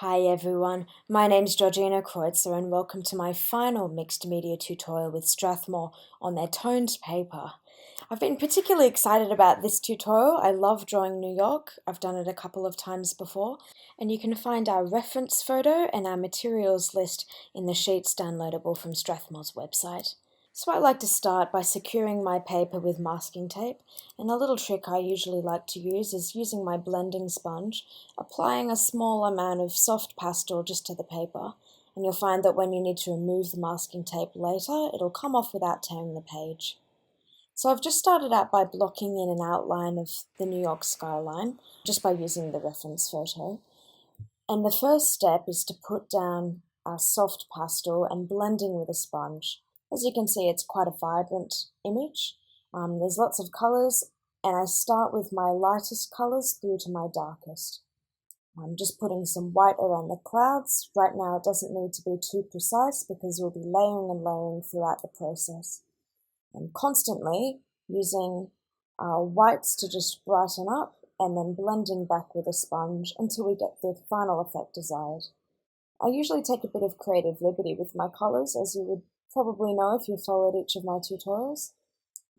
Hi everyone, my name's Georgina Kreutzer and welcome to my final mixed media tutorial with Strathmore on their toned paper. I've been particularly excited about this tutorial. I love drawing New York. I've done it a couple of times before, and you can find our reference photo and our materials list in the sheets downloadable from Strathmore's website. So I like to start by securing my paper with masking tape, and a little trick I usually like to use is using my blending sponge, applying a small amount of soft pastel just to the paper, and you'll find that when you need to remove the masking tape later, it'll come off without tearing the page. So I've just started out by blocking in an outline of the New York skyline, just by using the reference photo. And the first step is to put down our soft pastel and blending with a sponge. As you can see, it's quite a vibrant image. There's lots of colours, and I start with my lightest colours through to my darkest. I'm just putting some white around the clouds. Right now it doesn't need to be too precise because we'll be layering and layering throughout the process. And constantly using whites to just brighten up and then blending back with a sponge until we get the final effect desired. I usually take a bit of creative liberty with my colours, as you would probably know if you followed each of my tutorials.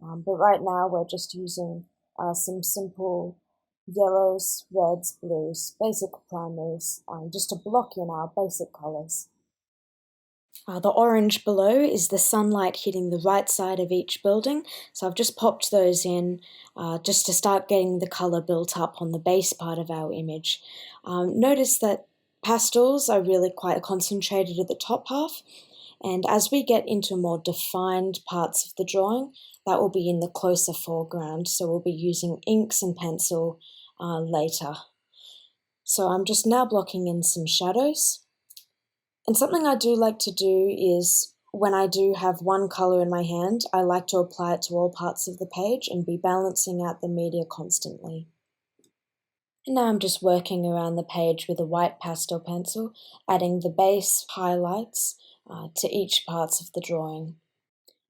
But right now we're just using some simple yellows, reds, blues, basic primaries, just to block in our basic colours. The orange below is the sunlight hitting the right side of each building, so I've just popped those in just to start getting the colour built up on the base part of our image. Notice that pastels are really quite concentrated at the top half, and as we get into more defined parts of the drawing, that will be in the closer foreground, so we'll be using inks and pencil later. So I'm just now blocking in some shadows. And something I do like to do is, when I do have one colour in my hand, I like to apply it to all parts of the page and be balancing out the media constantly. And now I'm just working around the page with a white pastel pencil, adding the base highlights to each parts of the drawing.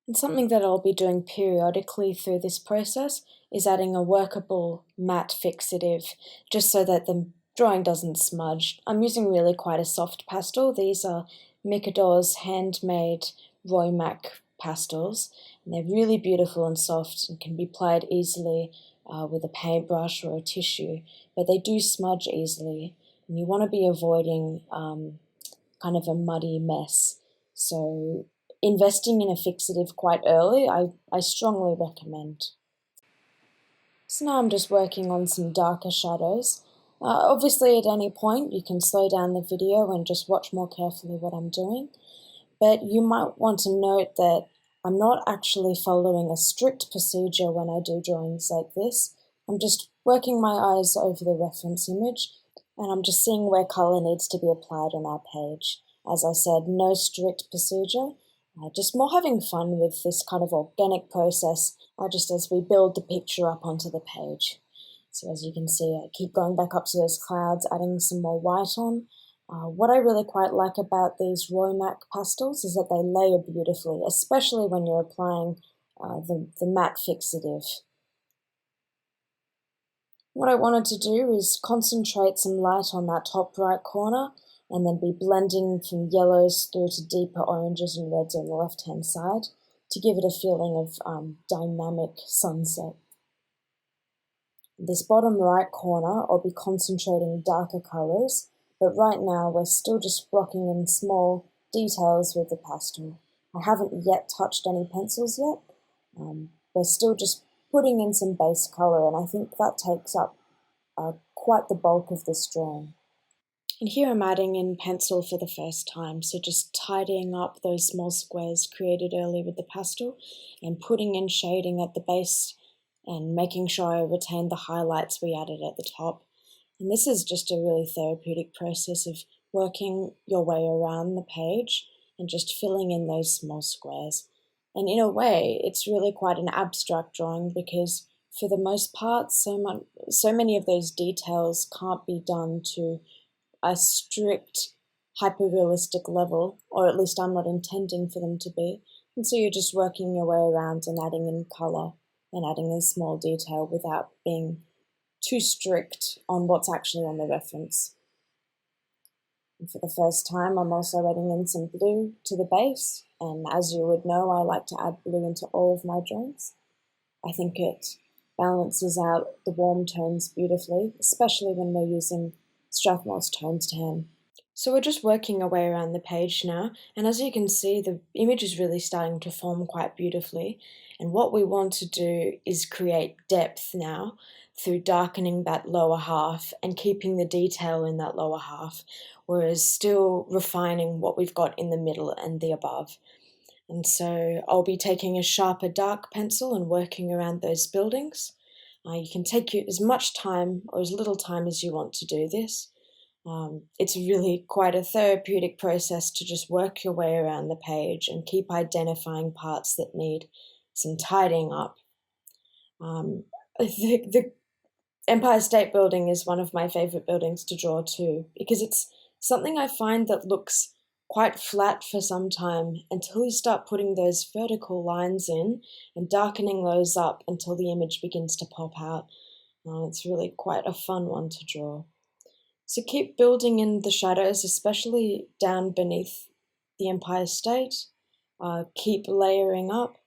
And something that I'll be doing periodically through this process is adding a workable matte fixative, just so that the drawing doesn't smudge. I'm using really quite a soft pastel. These are Micador's handmade Roy Mac pastels, and they're really beautiful and soft and can be applied easily with a paintbrush or a tissue, but they do smudge easily, and you want to be avoiding kind of a muddy mess. So investing in a fixative quite early, I strongly recommend. So now I'm just working on some darker shadows. Obviously at any point you can slow down the video and just watch more carefully what I'm doing, but you might want to note that I'm not actually following a strict procedure when I do drawings like this. I'm just working my eyes over the reference image, and I'm just seeing where colour needs to be applied on our page. As I said, no strict procedure, just more having fun with this kind of organic process, just as we build the picture up onto the page. So as you can see, I keep going back up to those clouds, adding some more white on. What I really quite like about these Roy Mac pastels is that they layer beautifully, especially when you're applying the matte fixative. What I wanted to do is concentrate some light on that top right corner and then be blending from yellows through to deeper oranges and reds on the left-hand side to give it a feeling of dynamic sunset. This bottom right corner, I'll be concentrating darker colours, but right now we're still just blocking in small details with the pastel. I haven't yet touched any pencils yet. We're still just putting in some base colour, and I think that takes up quite the bulk of this drawing. And here I'm adding in pencil for the first time, so just tidying up those small squares created earlier with the pastel and putting in shading at the base and making sure I retain the highlights we added at the top. And this is just a really therapeutic process of working your way around the page and just filling in those small squares. And in a way, it's really quite an abstract drawing because for the most part, so many of those details can't be done to a strict hyper-realistic level, or at least I'm not intending for them to be. And so you're just working your way around and adding in colour and adding in small detail without being too strict on what's actually on the reference. And for the first time, I'm also adding in some blue to the base, and as you would know, I like to add blue into all of my drawings. I think it balances out the warm tones beautifully, especially when we're using Strathmore's Tones Tan. So we're just working our way around the page now, and as you can see, the image is really starting to form quite beautifully. And what we want to do is create depth now through darkening that lower half and keeping the detail in that lower half, whereas still refining what we've got in the middle and the above. And so I'll be taking a sharper dark pencil and working around those buildings. You can take as much time or as little time as you want to do this. It's really quite a therapeutic process to just work your way around the page and keep identifying parts that need some tidying up. The Empire State Building is one of my favorite buildings to draw too, because it's something I find that looks quite flat for some time until you start putting those vertical lines in and darkening those up until the image begins to pop out. It's really quite a fun one to draw. So keep building in the shadows, especially down beneath the Empire State. Keep layering up.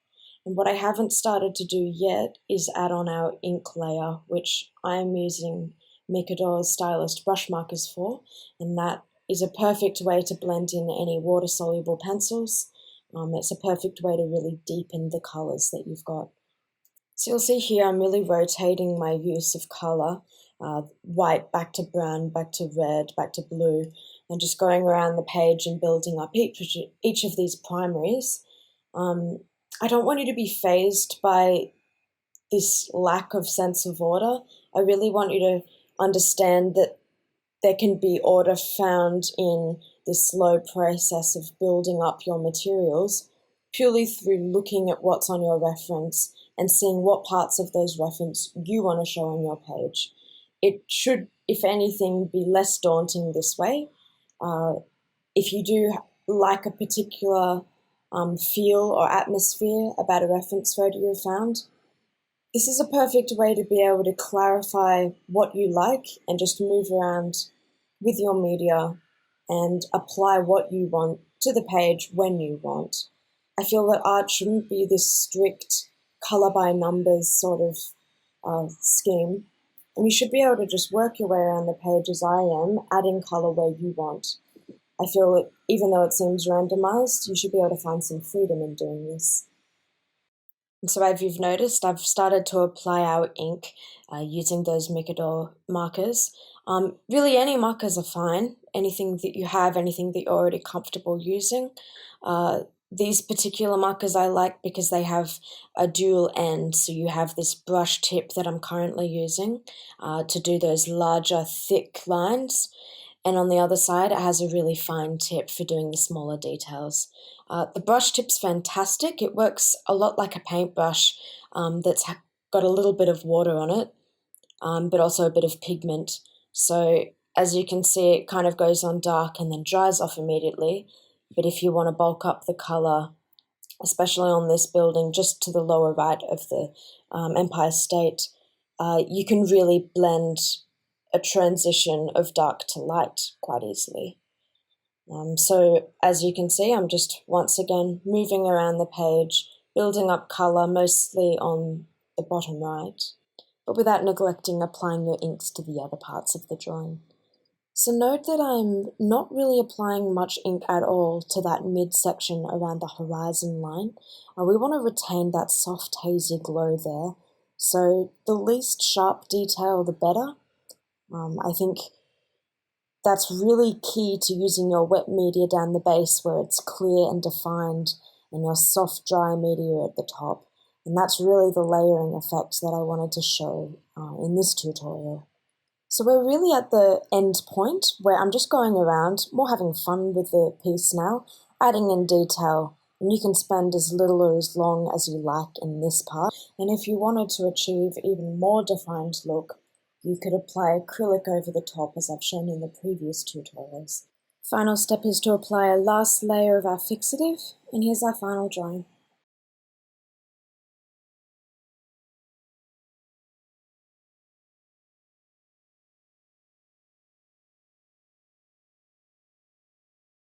And what I haven't started to do yet is add on our ink layer, which I'm using Mikador's Stylist brush markers for, and that is a perfect way to blend in any water-soluble pencils. It's a perfect way to really deepen the colours that you've got. So you'll see here I'm really rotating my use of colour, white back to brown, back to red, back to blue, and just going around the page and building up each of these primaries. I don't want you to be fazed by this lack of sense of order. I really want you to understand that there can be order found in this slow process of building up your materials purely through looking at what's on your reference and seeing what parts of those reference you want to show on your page. It should, if anything, be less daunting this way. If you do like a particular feel or atmosphere about a reference photo you found, this is a perfect way to be able to clarify what you like and just move around with your media and apply what you want to the page when you want. I feel that art shouldn't be this strict color by numbers sort of scheme, and you should be able to just work your way around the page as I am, adding color where you want. I feel that even though it seems randomized, you should be able to find some freedom in doing this. And so as you've noticed, I've started to apply our ink using those Mikador markers. Really, any markers are fine. Anything that you have, anything that you're already comfortable using. These particular markers I like because they have a dual end, so you have this brush tip that I'm currently using to do those larger, thick lines. And on the other side, it has a really fine tip for doing the smaller details. The brush tip's fantastic. It works a lot like a paintbrush that's got a little bit of water on it, but also a bit of pigment. So as you can see, it kind of goes on dark and then dries off immediately. But if you want to bulk up the colour, especially on this building, just to the lower right of the Empire State, you can really blend a transition of dark to light quite easily. So as you can see, I'm just once again moving around the page, building up colour mostly on the bottom right, but without neglecting applying your inks to the other parts of the drawing. So note that I'm not really applying much ink at all to that midsection around the horizon line. We want to retain that soft hazy glow there, so the least sharp detail the better. I think that's really key to using your wet media down the base where it's clear and defined and your soft dry media at the top. And that's really the layering effect that I wanted to show in this tutorial. So we're really at the end point where I'm just going around, more having fun with the piece now, adding in detail. And you can spend as little or as long as you like in this part. And if you wanted to achieve even more defined look, you could apply acrylic over the top as I've shown in the previous tutorials. Final step is to apply a last layer of our fixative, and here's our final drawing.